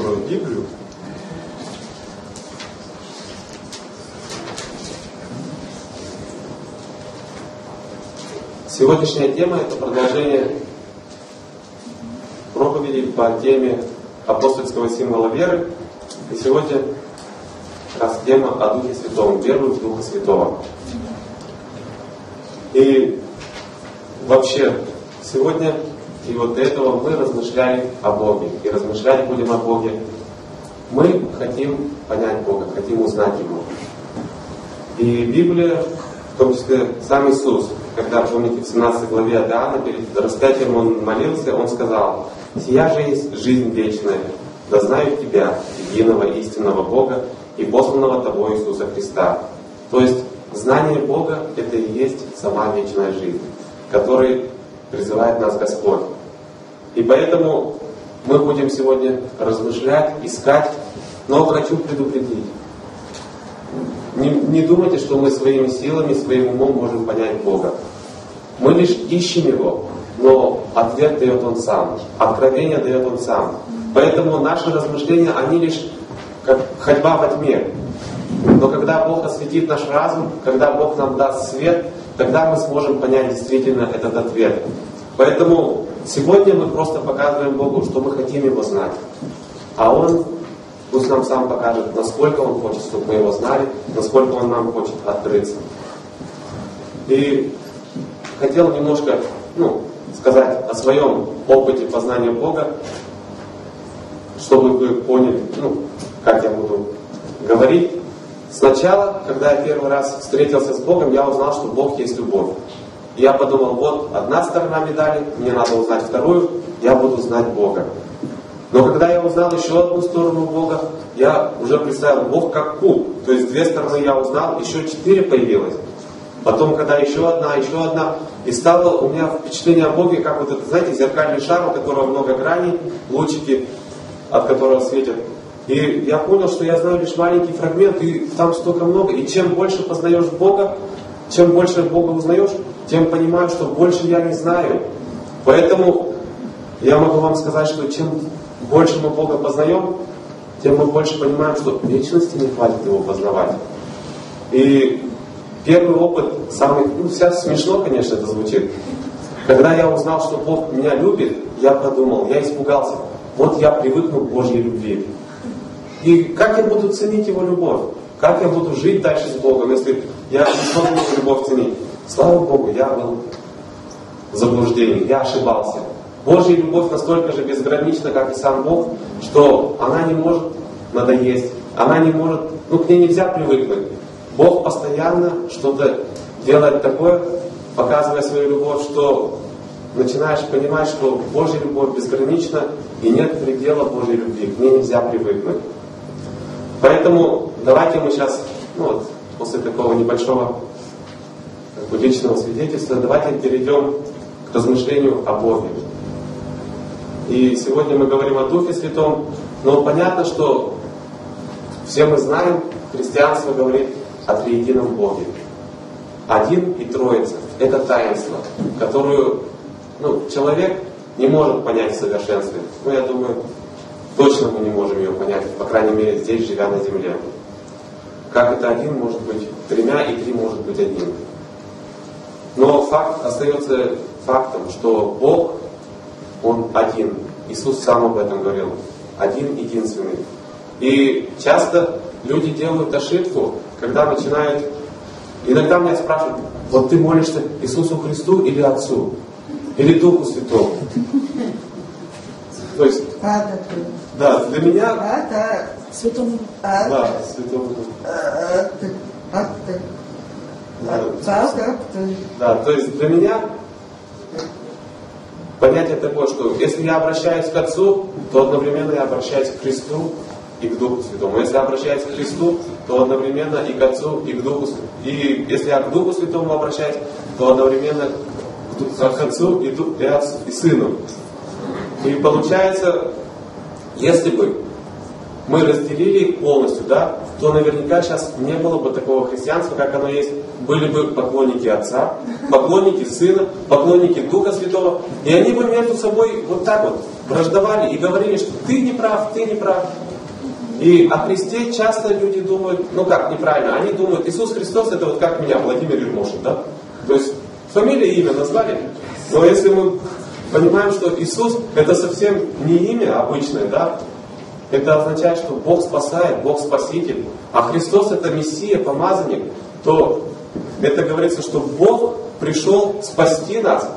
открою Библию. Сегодняшняя тема — это продолжение проповедей по теме апостольского символа веры. И сегодня как раз тема о Духе Святом, веру в Духа Святого. И вообще сегодня и вот до этого мы размышляли о Боге. И размышлять будем о Боге. Мы хотим понять Бога, хотим узнать Его. И Библия, в том числе сам Иисус, когда, помните, в 17 главе от Иоанна, перед распятием Он молился, Он сказал: «Сия же есть жизнь вечная, да знают Тебя, единого истинного Бога и посланного Тобой Иисуса Христа». То есть знание Бога — это и есть сама вечная жизнь, которой призывает нас Господь. И поэтому мы будем сегодня размышлять, искать, но хочу предупредить. Не думайте, что мы своими силами, своим умом можем понять Бога. Мы лишь ищем Его, но ответ дает Он сам, откровение дает Он сам. Поэтому наши размышления, они лишь как ходьба во тьме. Но когда Бог осветит наш разум, когда Бог нам даст свет, тогда мы сможем понять действительно этот ответ. Поэтому сегодня мы просто показываем Богу, что мы хотим Его знать. А Он пусть нам сам покажет, насколько Он хочет, чтобы мы Его знали, насколько Он нам хочет открыться. И хотел немножко сказать о своем опыте познания Бога, чтобы вы поняли, как я буду говорить. Сначала, когда я первый раз встретился с Богом, я узнал, что Бог есть любовь. И я подумал, вот одна сторона медали, мне надо узнать вторую, я буду знать Бога. Но когда я узнал еще одну сторону Бога, я уже представил Бог как куб. То есть две стороны я узнал, еще 4 появилось. Потом, когда еще одна, и стало у меня впечатление о Боге, как вот это, знаете, зеркальный шар, у которого много граней, лучики, от которого светят. И я понял, что я знаю лишь маленький фрагмент, и там столько много. И чем больше познаешь Бога, чем больше Бога узнаешь, тем понимаю, что больше я не знаю. Поэтому я могу вам сказать, что чем больше мы Бога познаем, тем мы больше понимаем, что вечности не хватит Его познавать. И первый опыт, сейчас смешно, конечно, это звучит. Когда я узнал, что Бог меня любит, я подумал, я испугался. Вот я привыкну к Божьей любви. И как я буду ценить Его любовь? Как я буду жить дальше с Богом, если я не смогу эту любовь ценить? Слава Богу, я был в заблуждении, я ошибался. Божья любовь настолько же безгранична, как и сам Бог, что она не может надоесть, она не может, к ней нельзя привыкнуть. Бог постоянно что-то делает такое, показывая свою любовь, что начинаешь понимать, что Божья любовь безгранична, и нет предела Божьей любви, к ней нельзя привыкнуть. Поэтому давайте мы сейчас, после такого небольшого личного свидетельства, давайте перейдем к размышлению о Боге. И сегодня мы говорим о Духе Святом, но понятно, что все мы знаем, христианство говорит о триедином Боге. Один и Троица — это таинство, которую человек не может понять в совершенстве. Я думаю, точно мы не можем ее понять, по крайней мере, здесь, живя на земле. Как это один может быть 3, и 3 может быть 1. Но факт остается фактом, что Бог, Он один. Иисус сам об этом говорил. Один, единственный. И часто люди делают ошибку, когда начинают... Иногда меня спрашивают, вот ты молишься Иисусу Христу или Отцу? Или Духу Святому? То есть... Да, для меня... Святому. Да, Святому Духу. Да, то есть для меня понятие такое, что если я обращаюсь к Отцу, то одновременно я обращаюсь к Христу и к Духу Святому. Если я обращаюсь к Христу, то одновременно и к Отцу, и к Духу Святому. И если я к Духу Святому обращаюсь, то одновременно к Отцу и Сыну. И получается, если бы мы разделили их полностью, да, то наверняка сейчас не было бы такого христианства, как оно есть. Были бы поклонники Отца, поклонники Сына, поклонники Духа Святого. И они бы между собой вот так вот враждовали и говорили, что ты не прав, ты не прав. И о Христе часто люди думают, ну как, неправильно, они думают, Иисус Христос это вот как меня, Владимир Ермошин, да? То есть фамилия и имя назвали, но если мы понимаем, что Иисус это совсем не имя обычное, да? Это означает, что Бог спасает, Бог Спаситель, а Христос это Мессия, помазанник, то это говорится, что Бог пришел спасти нас.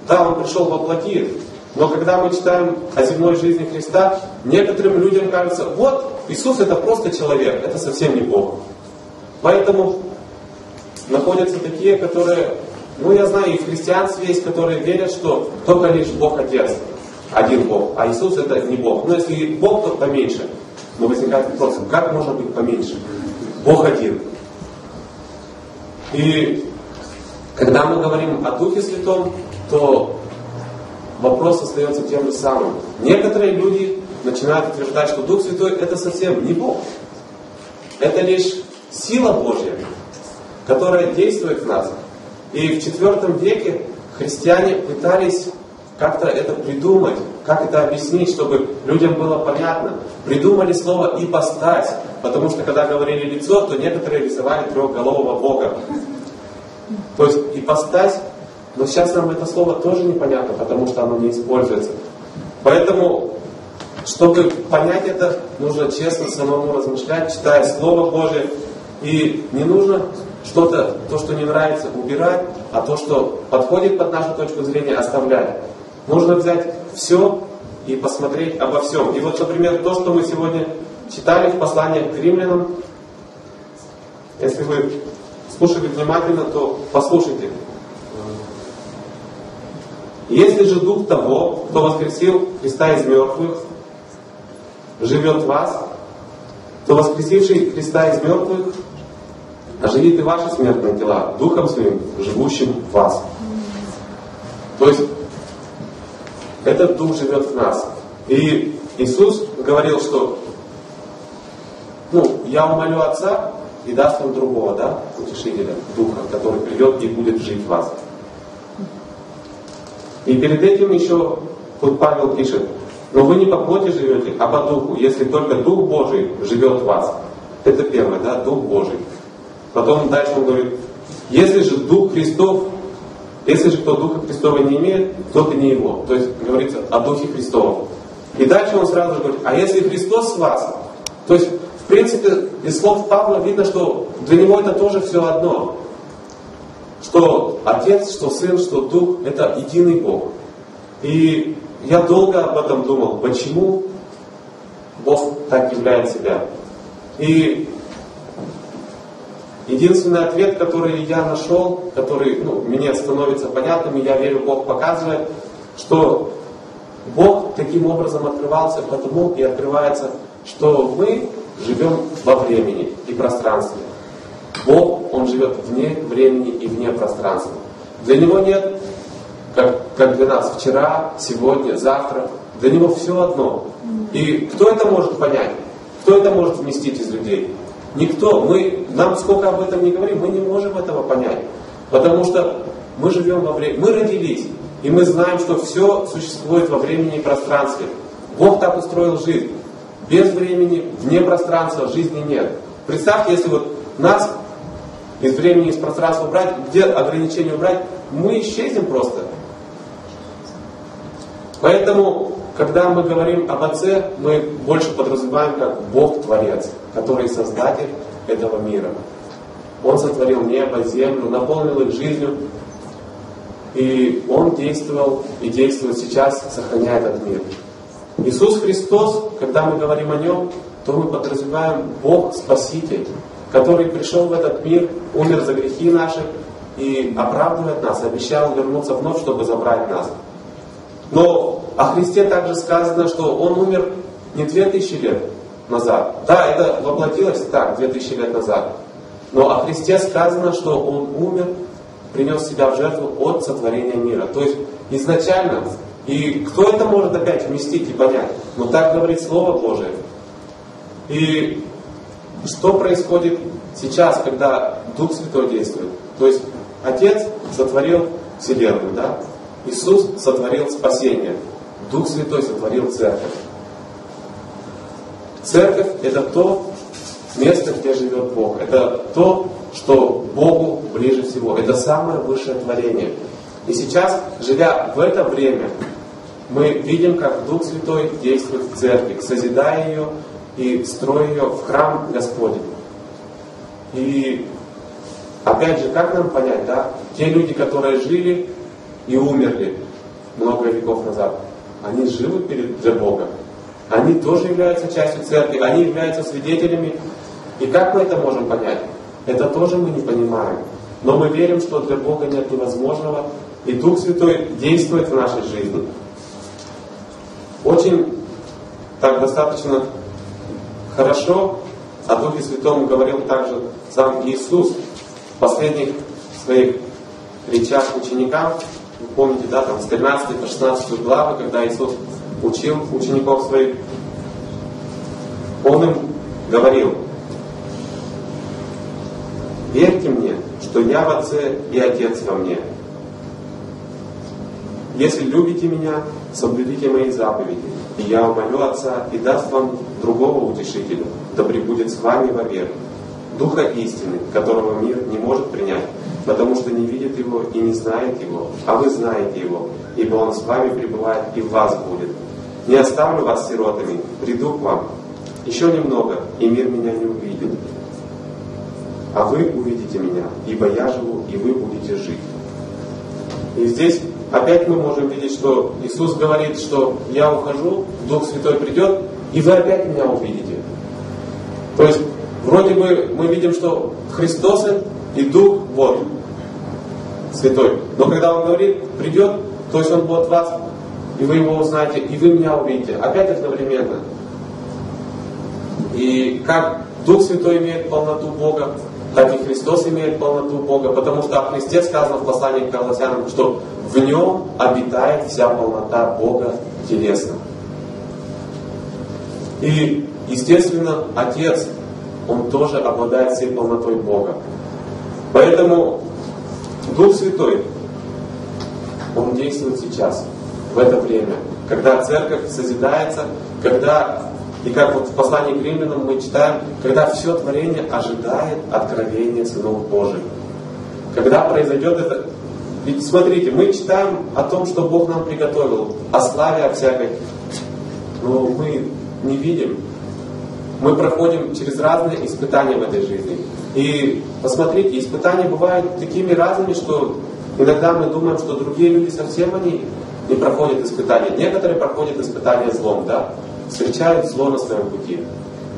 Да, Он пришел во плоти. Но когда мы читаем о земной жизни Христа, некоторым людям кажется, вот, Иисус это просто человек, это совсем не Бог. Поэтому находятся такие, которые, ну я знаю, и в христианстве есть, которые верят, что только лишь Бог Отец, один Бог, а Иисус это не Бог. Но если Бог, то поменьше. Но возникает вопрос, как может быть поменьше? Бог один. И когда мы говорим о Духе Святом, то вопрос остается тем же самым. Некоторые люди начинают утверждать, что Дух Святой это совсем не Бог. Это лишь сила Божья, которая действует в нас. И в IV веке христиане пытались как-то это придумать, как это объяснить, чтобы людям было понятно. Придумали слово «ипостась», потому что когда говорили «лицо», то некоторые рисовали трехголового Бога. То есть ипостась, но сейчас нам это слово тоже непонятно, потому что оно не используется. Поэтому, чтобы понять это, нужно честно самому размышлять, читая Слово Божие. И не нужно что-то, то, что не нравится, убирать, а то, что подходит под нашу точку зрения, оставлять. Нужно взять все и посмотреть обо всем. И вот, например, то, что мы сегодня читали в послании к римлянам, если вы слушали внимательно, то послушайте. Если же Дух того, кто воскресил Христа из мертвых, живет в вас, то воскресивший Христа из мертвых оживит и ваши смертные тела Духом Своим, живущим в вас. То есть этот Дух живет в нас. И Иисус говорил, что я умолю Отца и даст вам другого, да, утешителя, Духа, который придет и будет жить в вас. И перед этим еще тут Павел пишет, но вы не по плоти живете, а по Духу, если только Дух Божий живет в вас. Это первое, да, Дух Божий. Потом дальше он говорит, если же Дух Христов, если же кто Духа Христова не имеет, тот и не его. То есть говорится о Духе Христовом. И дальше он сразу говорит, а если Христос с вас, то есть в принципе из слов Павла видно, что для него это тоже все одно. Что Отец, что Сын, что Дух — это единый Бог. И я долго об этом думал, почему Бог так являет себя. И единственный ответ, который я нашел, который мне становится понятным, и я верю, Бог показывает, что Бог таким образом открывался потому и открывается, что мы живем во времени и пространстве. Бог, Он живет вне времени и вне пространства. Для Него нет, как для нас, вчера, сегодня, завтра. Для Него все одно. И кто это может понять? Кто это может вместить из людей? Никто. Нам сколько об этом не говорим, мы не можем этого понять. Потому что мы живем во времени. Мы родились, и мы знаем, что все существует во времени и пространстве. Бог так устроил жизнь. Без времени, вне пространства жизни нет. Представьте, если вот нас из времени, из пространства убрать, где ограничения убрать, мы исчезнем просто. Поэтому, когда мы говорим об Отце, мы больше подразумеваем как Бог-творец, который создатель этого мира. Он сотворил небо, землю, наполнил их жизнью. И Он действовал и действует сейчас, сохраняя этот мир. Иисус Христос, когда мы говорим о Нем, то мы подразумеваем Бог-Спаситель, который пришел в этот мир, умер за грехи наши и оправдывает нас, обещал вернуться вновь, чтобы забрать нас. Но о Христе также сказано, что Он умер не 2000 лет назад. Да, это воплотилось так, 2000 лет назад. Но о Христе сказано, что Он умер, принес себя в жертву от сотворения мира. То есть изначально, и кто это может опять вместить и понять? Но так говорит Слово Божие. И что происходит сейчас, когда Дух Святой действует? То есть Отец сотворил Вселенную, да? Иисус сотворил спасение. Дух Святой сотворил Церковь. Церковь — это то место, где живет Бог. Это то, что Богу ближе всего. Это самое высшее творение. И сейчас, живя в это время, мы видим, как Дух Святой действует в Церкви, созидая ее и строя ее в храм Господень. И опять же, как нам понять, да? Те люди, которые жили и умерли много веков назад, они живы для Бога. Они тоже являются частью Церкви, они являются свидетелями. И как мы это можем понять? Это тоже мы не понимаем. Но мы верим, что для Бога нет невозможного, и Дух Святой действует в нашей жизни. Очень так достаточно хорошо о Духе Святом говорил также сам Иисус в последних своих речах ученикам. Вы помните, да, там с 13 по 16 главы, когда Иисус учил учеников своих, Он им говорил: «Верьте мне, что я в Отце и Отец во мне. Если любите Меня, соблюдите Мои заповеди, и я умолю Отца и даст вам другого Утешителя, да пребудет с вами вовек, Духа истины, которого мир не может принять, потому что не видит Его и не знает Его, а вы знаете Его, ибо Он с вами пребывает и в вас будет. Не оставлю вас сиротами, приду к вам. Еще немного, и мир Меня не увидит. А вы увидите Меня, ибо я живу, и вы будете жить». И здесь опять мы можем видеть, что Иисус говорит, что я ухожу, Дух Святой придет, и вы опять Меня увидите. То есть, вроде бы мы видим, что Христос и Дух, вот, Святой. Но когда Он говорит, придет, то есть Он будет вас, и вы Его узнаете, и вы Меня увидите. Опять одновременно. И как Дух Святой имеет полноту Бога, так и Христос имеет полноту Бога, потому что о Христе сказано в послании к Колоссянам, что в Нем обитает вся полнота Бога телесно. И, естественно, Отец, Он тоже обладает всей полнотой Бога. Поэтому Дух Святой, Он действует сейчас, в это время, когда Церковь созидается, когда, и как вот в послании к Римлянам мы читаем, когда все творение ожидает откровения сынов Божьих. Когда произойдет это... Ведь смотрите, мы читаем о том, что Бог нам приготовил, о славе, о всякой, но мы не видим. Мы проходим через разные испытания в этой жизни. И посмотрите, испытания бывают такими разными, что иногда мы думаем, что другие люди совсем они не проходят испытания. Некоторые проходят испытания злом, да? Встречают зло на своем пути.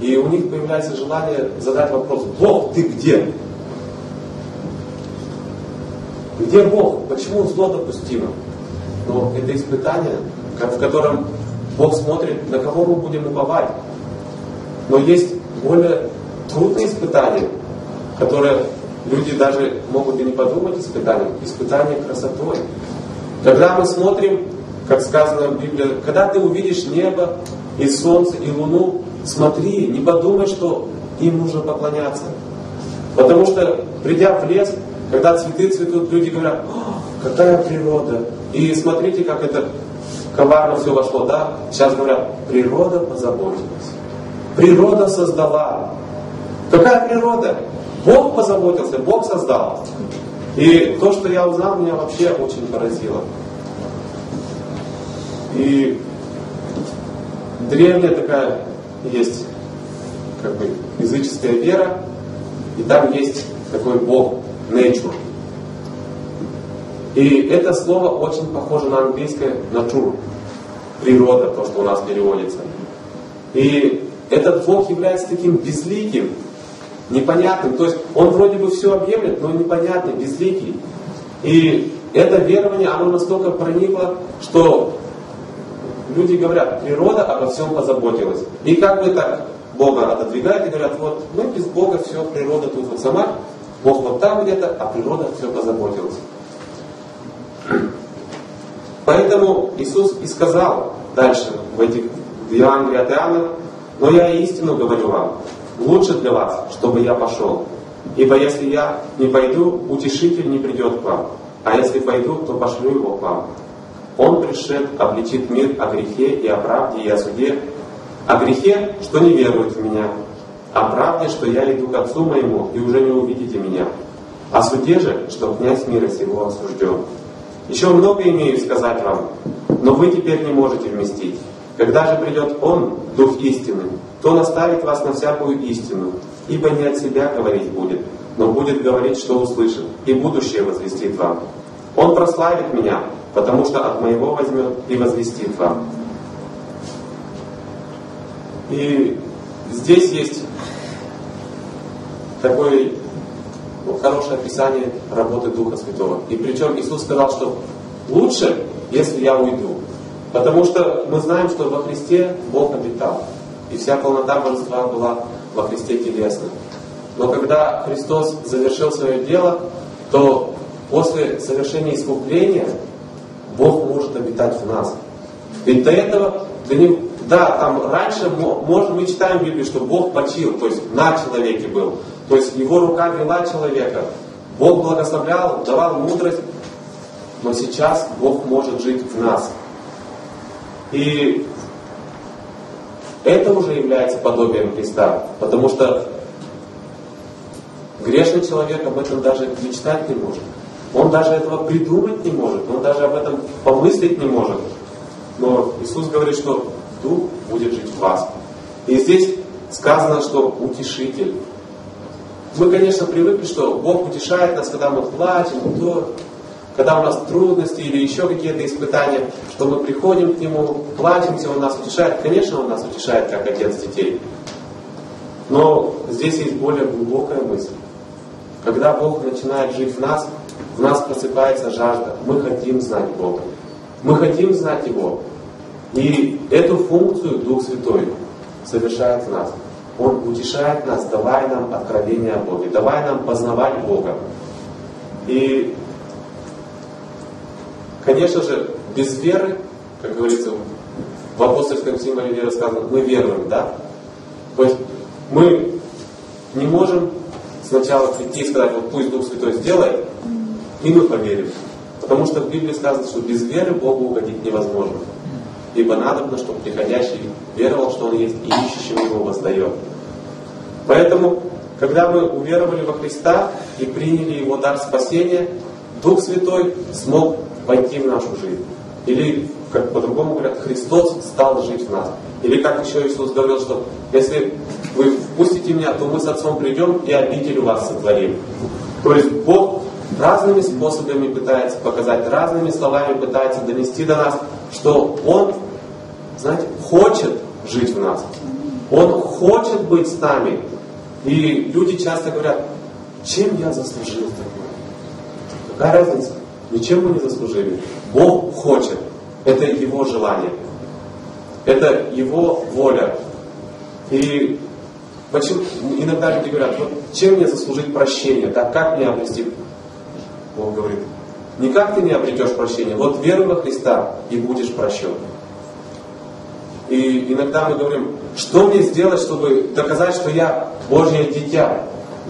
И у них появляется желание задать вопрос: Бог, ты где? Где Бог? Почему зло допустимо? Но это испытание, в котором Бог смотрит, на кого мы будем уповать. Но есть более трудные испытания, которые люди даже могут и не подумать испытанием. Испытание красотой. Когда мы смотрим, как сказано в Библии, когда ты увидишь небо, и солнце, и луну, смотри, не подумай, что им нужно поклоняться. Потому что, придя в лес, когда цветы цветут, люди говорят: какая природа. И смотрите, как это коварно все вошло, да? Сейчас говорят: природа позаботилась. Природа создала. Какая природа? Бог позаботился, Бог создал. И то, что я узнал, меня вообще очень поразило. И древняя такая есть, как бы, языческая вера, и там есть такой Бог, nature. И это слово очень похоже на английское nature, природа, то, что у нас переводится. И этот Бог является таким безликим, непонятным. То есть Он вроде бы все объемлет, но непонятный, безликий. И это верование, оно настолько проникло, что люди говорят: природа обо всем позаботилась. И как бы так Бога отодвигают и говорят: вот мы без Бога, все, природа тут вот сама, Бог вот там где-то, а природа все позаботилась. Поэтому Иисус и сказал дальше в Евангелии от Иоанна, Но я истину говорю вам, лучше для вас, чтобы я пошел. Ибо если я не пойду, утешитель не придет к вам. А если пойду, то пошлю его к вам. Он пришед, обличит мир о грехе и о правде и о суде. О грехе, что не веруют в меня. О правде, что я иду к Отцу моему, и уже не увидите меня. О суде же, что князь мира сего осужден. Еще много имею сказать вам, но вы теперь не можете вместить. Когда же придет Он, Дух истины, то наставит вас на всякую истину, ибо не от себя говорить будет, но будет говорить, что услышит, и будущее возвестит вам. Он прославит Меня, потому что от Моего возьмет и возвестит вам. И здесь есть такое хорошее описание работы Духа Святого. И причем Иисус сказал, что лучше, если я уйду. Потому что мы знаем, что во Христе Бог обитал. И вся полнота божества была во Христе телесно. Но когда Христос завершил свое дело, то после совершения искупления Бог может обитать в нас. Ведь до этого, да, там раньше мы читаем в Библии, что Бог почил, то есть на человеке был. То есть Его рука вела человека. Бог благословлял, давал мудрость. Но сейчас Бог может жить в нас. И это уже является подобием Христа. Потому что грешный человек об этом даже мечтать не может. Он даже этого придумать не может. Он даже об этом помыслить не может. Но Иисус говорит, что Дух будет жить в вас. И здесь сказано, что утешитель. Мы, конечно, привыкли, что Бог утешает нас, когда мы плачем, когда у нас трудности или еще какие-то испытания, что мы приходим к Нему, плачемся, Он нас утешает. Конечно, Он нас утешает, как Отец детей. Но здесь есть более глубокая мысль. Когда Бог начинает жить в нас просыпается жажда. Мы хотим знать Бога. Мы хотим знать Его. И эту функцию Дух Святой совершает в нас. Он утешает нас, давая нам откровение о Боге, давая нам познавать Бога. И, конечно же, без веры, как говорится, в апостольском символе веры сказано, мы веруем, да? То есть мы не можем сначала прийти и сказать, вот пусть Дух Святой сделает, и мы поверим. Потому что в Библии сказано, что без веры Богу угодить невозможно. Ибо надобно, чтобы приходящий веровал, что Он есть, и ищущим Его воздает. Поэтому, когда мы уверовали во Христа и приняли Его дар спасения, Дух Святой смог войти в нашу жизнь. Или, как по-другому говорят, Христос стал жить в нас. Или, как еще Иисус говорил, что если вы впустите Меня, то мы с Отцом придем и обитель у вас сотворим. То есть Бог разными способами пытается показать, разными словами пытается донести до нас, что Он, знаете, хочет жить в нас. Он хочет быть с нами. И люди часто говорят, чем я заслужил такое? Какая разница? Ничем мы не заслужили. Бог хочет. Это Его желание. Это Его воля. И почему иногда люди говорят, вот чем мне заслужить прощение? Так как мне обрести? Бог говорит, никак ты не обретешь прощение. Вот веруй во Христа и будешь прощен. И иногда мы говорим, что мне сделать, чтобы доказать, что я Божье дитя?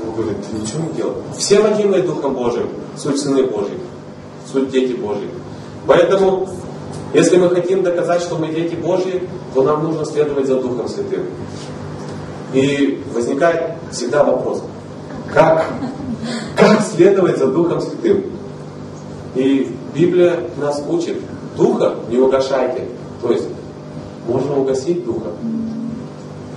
Он говорит, ты ничего не делай. Все водимые Духом Божиим, суть сыны Божьи, суть дети Божьи. Поэтому, если мы хотим доказать, что мы дети Божьи, то нам нужно следовать за Духом Святым. И возникает всегда вопрос, как следовать за Духом Святым? И Библия нас учит, Духа не угашайте. То есть, можно угасить Духа.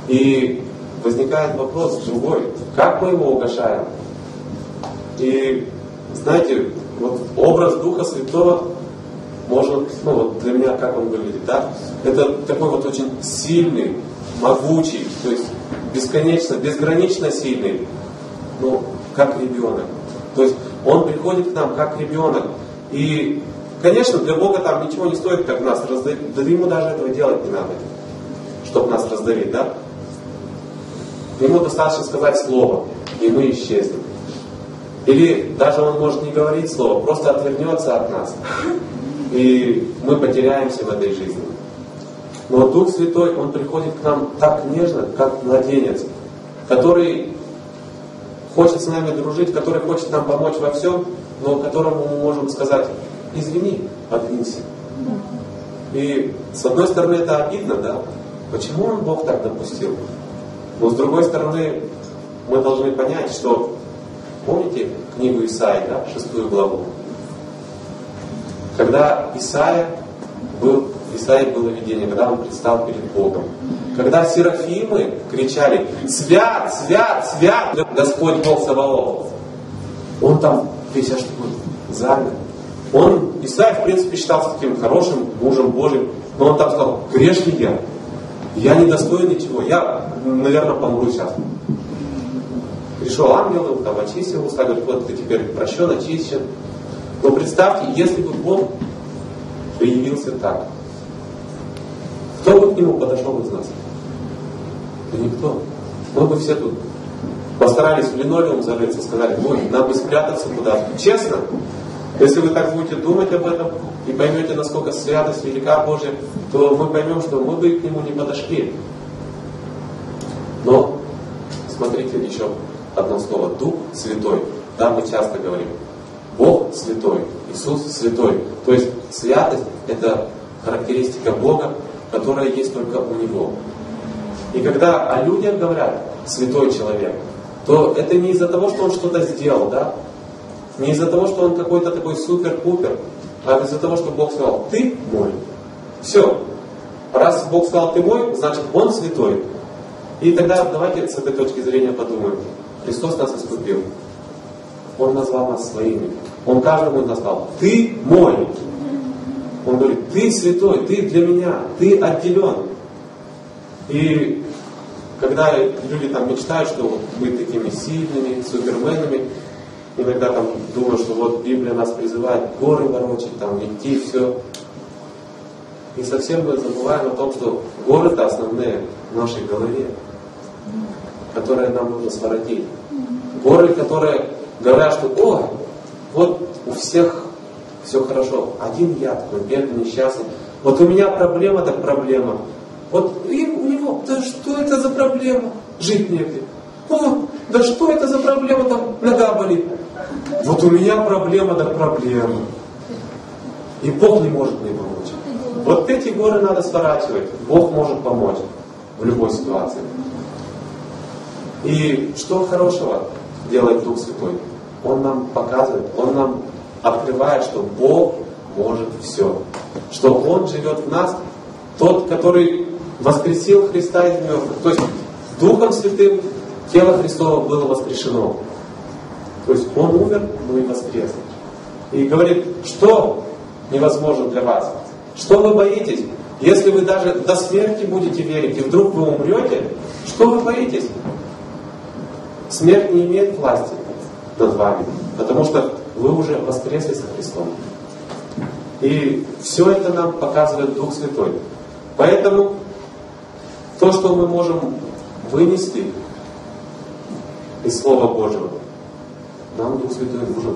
И возникает вопрос другой, как мы его угашаем? И знаете, вот образ Духа Святого может, вот для меня как он выглядит, да? Это такой вот очень сильный, могучий, то есть бесконечно, безгранично сильный, как ребенок. То есть он приходит к нам как ребенок. И, конечно, для Бога там ничего не стоит, как нас раздавить. Да ему даже этого делать не надо, чтобы нас раздавить, да? Ему достаточно сказать слово, и мы исчезнем. Или даже он может не говорить слово, просто отвернется от нас. И мы потеряемся в этой жизни. Но Дух Святой, Он приходит к нам так нежно, как младенец, который хочет с нами дружить, который хочет нам помочь во всем, но которому мы можем сказать: извини, подвинься. И с одной стороны это обидно, да? Почему Он, Бог, так допустил? Но с другой стороны мы должны понять, что, помните книгу Исаии, да, 6 главу? Когда Исаии было видение, когда он предстал перед Богом. Когда серафимы кричали: «Свят, свят, свят, Господь Бог Саваоф!» Он там весь аж такой замер. Исаия, в принципе, считался таким хорошим мужем Божьим, но он там сказал: грешный я не достоин ничего, я, наверное, помру сейчас. Пришел ангел, там очистил уста, говорит: вот ты теперь прощен, очищен. Но представьте, если бы Бог проявился так, кто бы к нему подошел из нас? Да никто. Мы бы все тут постарались в линолеум зарыться, сказали: ой, нам бы спрятаться куда-то. Честно, если вы так будете думать об этом и поймете, насколько святость велика Божья, то мы поймем, что мы бы к нему не подошли. Но, смотрите еще одно слово: Дух Святой. Да, мы часто говорим: Бог Святой, Иисус Святой. То есть святость — это характеристика Бога, которая есть только у Него. И когда о людях говорят «святой человек», то это не из-за того, что он что-то сделал, да? Не из-за того, что он какой-то такой супер-пупер, а из-за того, что Бог сказал: ты мой. Все. Раз Бог сказал: ты мой, значит Он святой. И тогда давайте с этой точки зрения подумаем. Христос нас искупил. Он назвал нас своими. Он каждому назвал: ты мой. Он говорит: ты святой, ты для меня, ты отделен. И когда люди там мечтают, что вот быть такими сильными, суперменами, иногда там думают, что вот Библия нас призывает горы ворочать, там идти, все. И совсем мы забываем о том, что горы-то основные в нашей голове, которые нам нужно своротить. Горы, которые говорят, что о, вот у всех все хорошо, один я такой бедный, несчастный. Вот у меня проблема, так проблема. Вот и у него: да что это за проблема? Жить негде. О, да что это за проблема, там нога болит. Вот у меня проблема, так проблема. И Бог не может мне помочь. Вот эти горы надо сворачивать. Бог может помочь в любой ситуации. И что хорошего делает Дух Святой? Он нам показывает, Он нам открывает, что Бог может все. Что Он живет в нас, тот, который воскресил Христа из мертвых. То есть Духом Святым тело Христово было воскрешено. То есть Он умер, но и воскрес. И говорит: что невозможно для вас? Что вы боитесь? Если вы даже до смерти будете верить, и вдруг вы умрете, что вы боитесь? Смерть не имеет власти над вами, потому что вы уже воскресли со Христом. И все это нам показывает Дух Святой. Поэтому то, что мы можем вынести из Слова Божьего, нам Дух Святой нужен.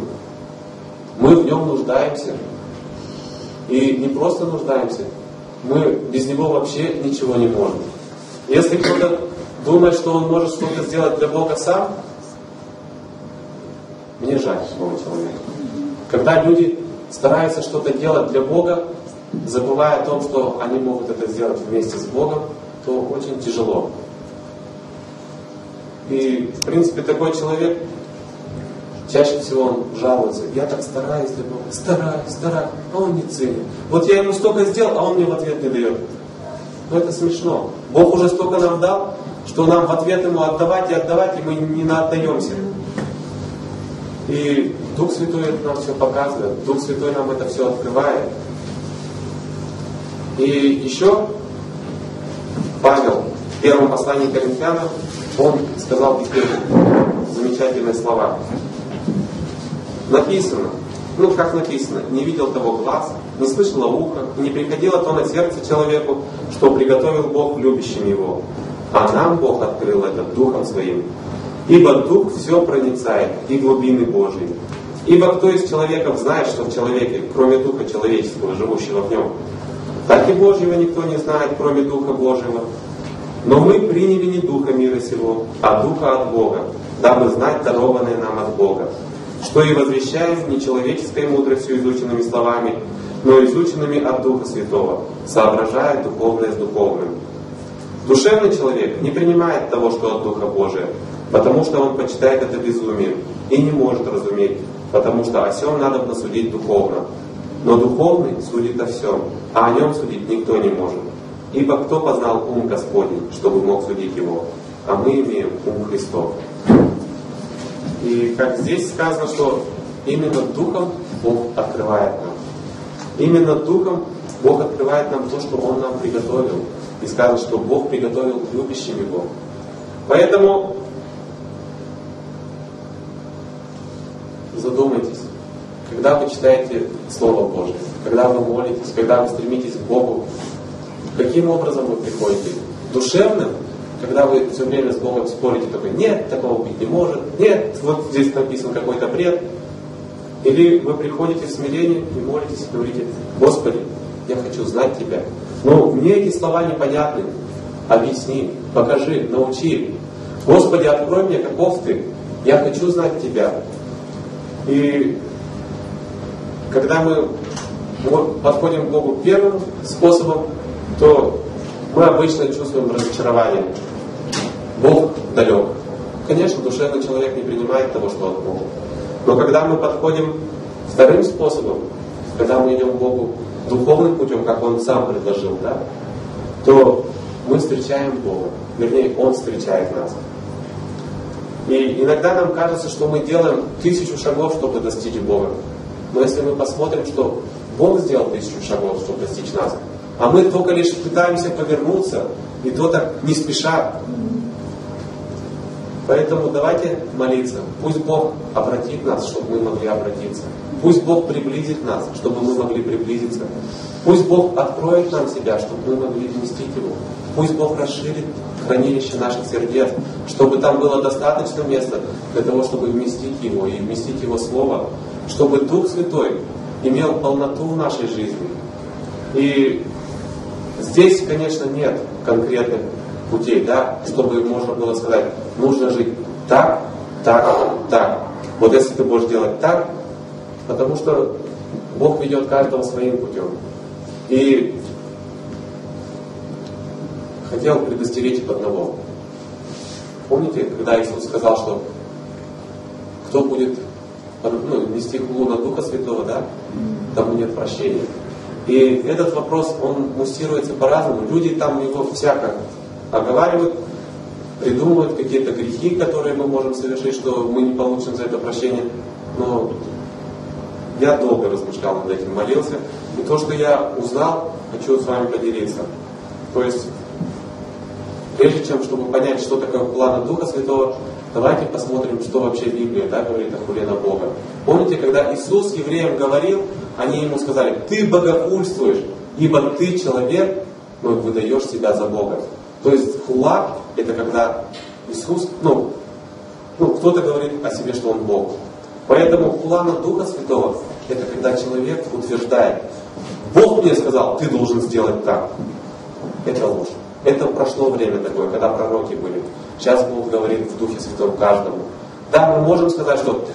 Мы в нем нуждаемся. И не просто нуждаемся, мы без него вообще ничего не можем. Если кто-то думает, что он может что-то сделать для Бога сам, мне жаль такого человека. Когда люди стараются что-то делать для Бога, забывая о том, что они могут это сделать вместе с Богом, то очень тяжело. И, в принципе, такой человек, чаще всего он жалуется: я так стараюсь для Бога, стараюсь, а он не ценит. Вот я ему столько сделал, а он мне в ответ не дает. Но это смешно. Бог уже столько нам дал, что нам в ответ ему отдавать, и мы не наотдаемся. И Дух Святой нам все показывает, Дух Святой нам это все открывает. И еще Павел в первом послании к Коринфянам, он сказал такие замечательные слова. Написано, как написано: не видел того глаз, не слышало ухо, и не приходило то на сердце человеку, что приготовил Бог любящим его. А нам Бог открыл это Духом Своим. Ибо Дух все проницает, и глубины Божьи. Ибо кто из человеков знает, что в человеке, кроме Духа человеческого, живущего в нем? Так и Божьего никто не знает, кроме Духа Божьего. Но мы приняли не Духа мира сего, а Духа от Бога, дабы знать дарованное нам от Бога. Что и возвещаем не человеческой мудростью изученными словами, но изученными от Духа Святого, соображая духовное с духовным. Душевный человек не принимает того, что от Духа Божия, потому что он почитает это безумием и не может разуметь, потому что о сем надо судить духовно. Но духовный судит о всем, а о нем судить никто не может. Ибо кто познал ум Господень, чтобы мог судить его? А мы имеем ум Христов. И как здесь сказано, что именно Духом Бог открывает нам. Именно Духом Бог открывает нам то, что Он нам приготовил. И сказано, что Бог приготовил любящим Его. Поэтому задумайтесь, когда вы читаете Слово Божие, когда вы молитесь, когда вы стремитесь к Богу, каким образом вы приходите? Душевным, когда вы все время с Богом спорите, такой, нет, такого быть не может, нет, вот здесь написан какой-то бред. Или вы приходите в смирение и молитесь, и говорите, Господи, я хочу знать Тебя. Но мне эти слова непонятны. Объясни, покажи, научи. Господи, открой мне, каков Ты. Я хочу знать Тебя. И когда мы подходим к Богу первым способом, то мы обычно чувствуем разочарование. Бог далек. Конечно, душевный человек не принимает того, что от Бога. Но когда мы подходим вторым способом, когда мы идем к Богу духовным путем, как Он сам предложил, да, то мы встречаем Бога. Вернее, Он встречает нас. И иногда нам кажется, что мы делаем 1000 шагов, чтобы достичь Бога. Но если мы посмотрим, что Бог сделал 1000 шагов, чтобы достичь нас, а мы только лишь пытаемся повернуться, и то так не спеша. Поэтому давайте молиться. Пусть Бог обратит нас, чтобы мы могли обратиться. Пусть Бог приблизит нас, чтобы мы могли приблизиться. Пусть Бог откроет нам себя, чтобы мы могли вместить Его. Пусть Бог расширит хранилище наших сердец, чтобы там было достаточно места для того, чтобы вместить Его и вместить Его Слово, чтобы Дух Святой имел полноту в нашей жизни. И здесь, конечно, нет конкретных путей, да, чтобы можно было сказать, нужно жить так, так, так. Вот если ты будешь делать так, потому что Бог ведет каждого своим путем. И хотел предостеречь от одного. Помните, когда Иисус сказал, что кто будет нести хулу на Духа Святого, да, тому нет прощения. И этот вопрос, он муссируется по-разному. Люди там его всяко оговаривают, придумывают какие-то грехи, которые мы можем совершить, что мы не получим за это прощение. Но я долго размышлял над этим, молился. И то, что я узнал, хочу с вами поделиться. То есть, прежде чем, чтобы понять, что такое план Духа Святого, давайте посмотрим, что вообще Библия, да, говорит о хуле на Бога. Помните, когда Иисус евреям говорил, они ему сказали, ты богохульствуешь, ибо ты человек, но выдаешь себя за Бога. То есть хула — это когда Иисус, кто-то говорит о себе, что Он Бог. Поэтому хула на Духа Святого — это когда человек утверждает, Бог мне сказал, ты должен сделать так. Это ложь. Это прошло время такое, когда пророки были. Сейчас Бог говорит в Духе Святом каждому. Да, мы можем сказать, что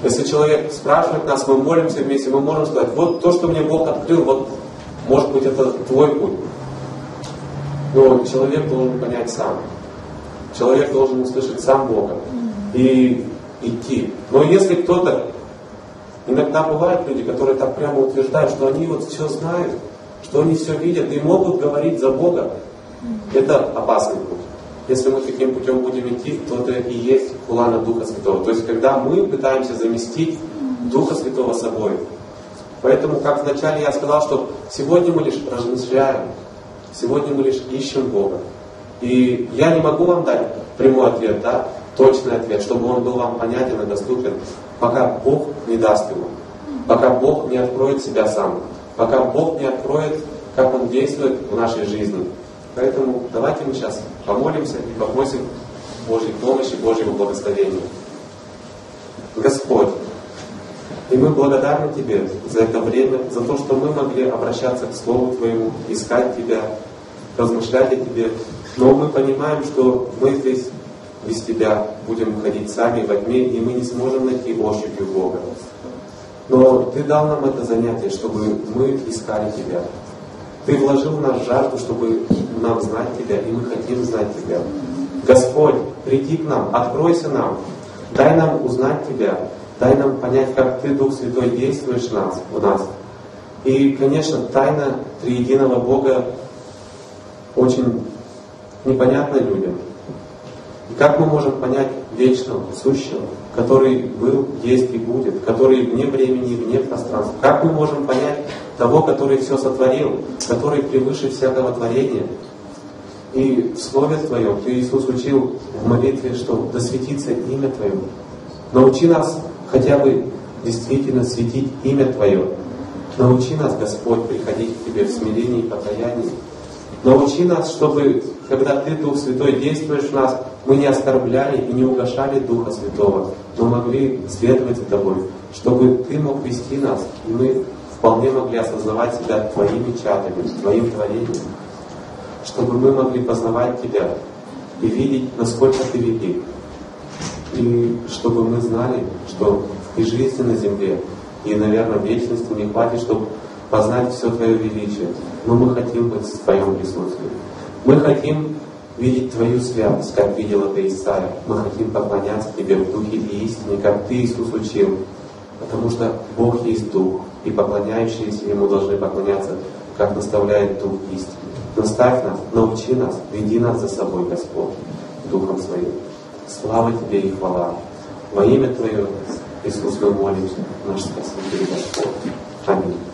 если человек спрашивает нас, мы молимся вместе, мы можем сказать, вот то, что мне Бог открыл, вот может быть это твой путь. Но человек должен понять сам. Человек должен услышать сам Бога и идти. Но если кто-то, иногда бывают люди, которые так прямо утверждают, что они вот все знают, что они все видят и могут говорить за Бога, это опасный путь. Если мы таким путем будем идти, то это и есть хула на Духа Святого. То есть, когда мы пытаемся заместить Духа Святого собой. Поэтому, как вначале я сказал, что сегодня мы лишь размышляем, сегодня мы лишь ищем Бога. И я не могу вам дать прямой ответ, да, точный ответ, чтобы он был вам понятен и доступен, пока Бог не даст его, пока Бог не откроет себя сам, пока Бог не откроет, как Он действует в нашей жизни. Поэтому давайте мы сейчас помолимся и попросим Божьей помощи, Божьего благословения. Господь, И мы благодарны Тебе за это время, за то, что мы могли обращаться к Слову Твоему, искать Тебя, размышлять о Тебе. Но мы понимаем, что мы здесь без Тебя будем ходить сами во тьме, и мы не сможем найти ощупью Бога. Но Ты дал нам это занятие, чтобы мы искали Тебя. Ты вложил в нас жажду, чтобы нам знать Тебя, и мы хотим знать Тебя. Господь, приди к нам, откройся нам, дай нам узнать Тебя, дай нам понять, как Ты, Дух Святой, действуешь в нас. И, конечно, тайна триединого Бога очень непонятна людям. И как мы можем понять вечного, сущего, который был, есть и будет, который вне времени, вне пространства? Как мы можем понять того, который все сотворил, который превыше всякого творения? И в Слове Твоем Ты, Иисус, учил в молитве, что да светится имя Твое. Научи нас хотя бы действительно светить имя Твое. Научи нас, Господь, приходить к Тебе в смирении и покаянии. Научи нас, чтобы, когда Ты, Дух Святой, действуешь в нас, мы не оскорбляли и не угошали Духа Святого, но могли следовать за Тобой, чтобы Ты мог вести нас, и мы вполне могли осознавать себя Твоими чадами, Твоим творением, чтобы мы могли познавать Тебя и видеть, насколько Ты велик, и чтобы мы знали, что и жизни на земле, и, наверное, вечности не хватит, чтобы познать все Твое величие. Но мы хотим быть в Твоем присутствии. Мы хотим видеть Твою святость, как видел это Исаия. Мы хотим поклоняться Тебе в духе и истине, как Ты, Иисус, учил. Потому что Бог есть Дух, и поклоняющиеся Ему должны поклоняться, как наставляет Дух истины. Наставь нас, научи нас, веди нас за собой, Господь, Духом Своим. Слава Тебе и хвала. Во имя Твое, Иисус, мы молимся, наш Спаситель Господь. Аминь.